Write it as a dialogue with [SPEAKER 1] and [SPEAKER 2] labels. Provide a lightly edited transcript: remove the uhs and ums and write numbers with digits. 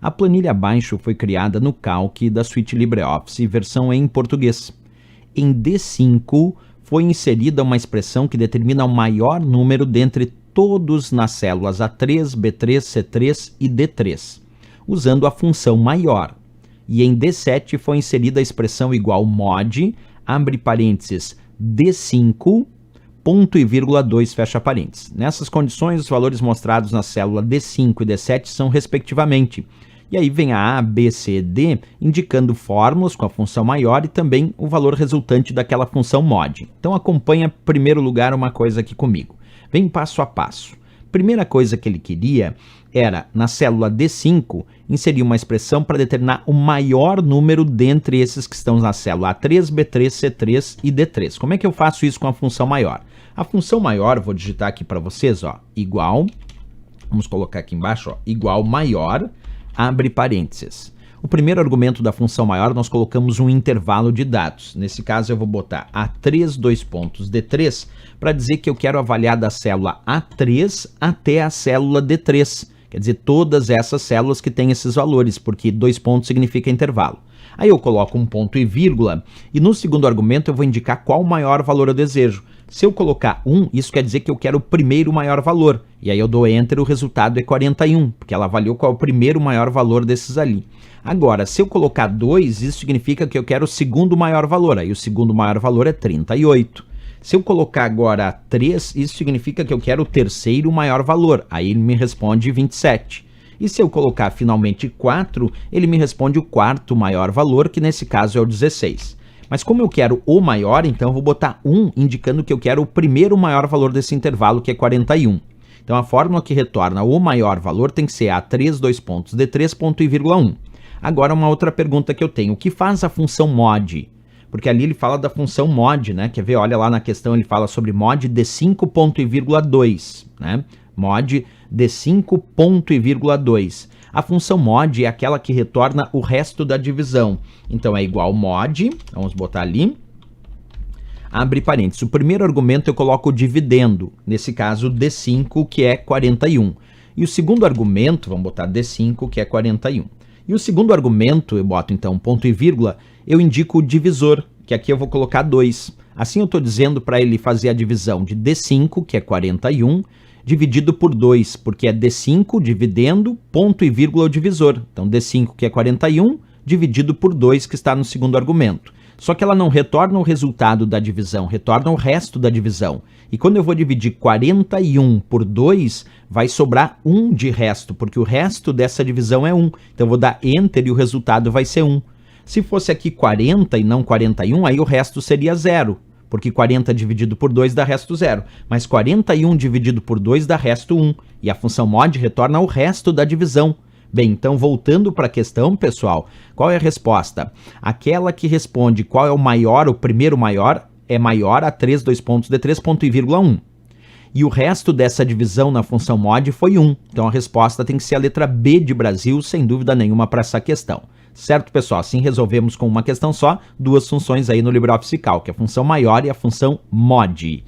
[SPEAKER 1] A planilha abaixo foi criada no Calc da suíte LibreOffice, versão em português. Em D5 foi inserida uma expressão que determina o maior número dentre todos nas células A3, B3, C3 e D3, usando a função maior. E em D7 foi inserida a expressão igual mod, abre parênteses, D5, ponto e vírgula 2, fecha parênteses. Nessas condições, os valores mostrados na célula D5 e D7 são respectivamente. E aí vem a A, B, C, D, indicando fórmulas com a função maior e também o valor resultante daquela função mod. Então acompanha, em primeiro lugar, uma coisa aqui comigo. Vem passo a passo. Primeira coisa que ele queria era, na célula D5, inserir uma expressão para determinar o maior número dentre esses que estão na célula A3, B3, C3 e D3. Como é que eu faço isso com a função maior? A função maior, vou digitar aqui para vocês, ó, igual, vamos colocar aqui embaixo, ó, igual maior, abre parênteses. O primeiro argumento da função maior, nós colocamos um intervalo de dados. Nesse caso, eu vou botar A3, dois pontos, D3, para dizer que eu quero avaliar da célula A3 até a célula D3. Quer dizer, todas essas células que têm esses valores, porque dois pontos significa intervalo. Aí eu coloco um ponto e vírgula, e no segundo argumento eu vou indicar qual maior valor eu desejo. Se eu colocar 1, isso quer dizer que eu quero o primeiro maior valor. E aí eu dou Enter, o resultado é 41, porque ela avaliou qual é o primeiro maior valor desses ali. Agora, se eu colocar 2, isso significa que eu quero o segundo maior valor. Aí o segundo maior valor é 38. Se eu colocar agora 3, isso significa que eu quero o terceiro maior valor. Aí ele me responde 27. E se eu colocar finalmente 4, ele me responde o quarto maior valor, que nesse caso é o 16. Mas como eu quero o maior, então eu vou botar 1, indicando que eu quero o primeiro maior valor desse intervalo, que é 41. Então a fórmula que retorna o maior valor tem que ser A3, dois pontos, D3, ponto e vírgula 1. Agora uma outra pergunta que eu tenho, o que faz a função mod? Porque ali ele fala da função mod, né? Quer ver? Olha lá na questão, ele fala sobre mod D5, ponto e vírgula 2, né? Mod D5, ponto e vírgula 2. A função mod é aquela que retorna o resto da divisão. Então é igual mod, vamos botar ali, abre parênteses. O primeiro argumento eu coloco o dividendo, nesse caso D5, que é 41. E o segundo argumento, vamos botar D5, que é 41. E o segundo argumento, eu boto então ponto e vírgula, eu indico o divisor, que aqui eu vou colocar 2. Assim eu estou dizendo para ele fazer a divisão de D5, que é 41, dividido por 2, porque é D5 dividendo, ponto e vírgula o divisor. Então D5, que é 41, dividido por 2, que está no segundo argumento. Só que ela não retorna o resultado da divisão, retorna o resto da divisão. E quando eu vou dividir 41 por 2, vai sobrar 1 de resto, porque o resto dessa divisão é 1. Então eu vou dar Enter e o resultado vai ser 1. Se fosse aqui 40 e não 41, aí o resto seria 0. Porque 40 dividido por 2 dá resto 0. Mas 41 dividido por 2 dá resto 1. E a função mod retorna o resto da divisão. Bem, então voltando para a questão, pessoal, qual é a resposta? Aquela que responde qual é o maior, o primeiro maior, é maior a 3, dois pontos, D3, ponto e vírgula 1. E o resto dessa divisão na função mod foi 1. Então a resposta tem que ser a letra B de Brasil, sem dúvida nenhuma, para essa questão. Certo, pessoal? Assim resolvemos com uma questão só, duas funções aí no LibreOffice Calc, a função maior e a função mod.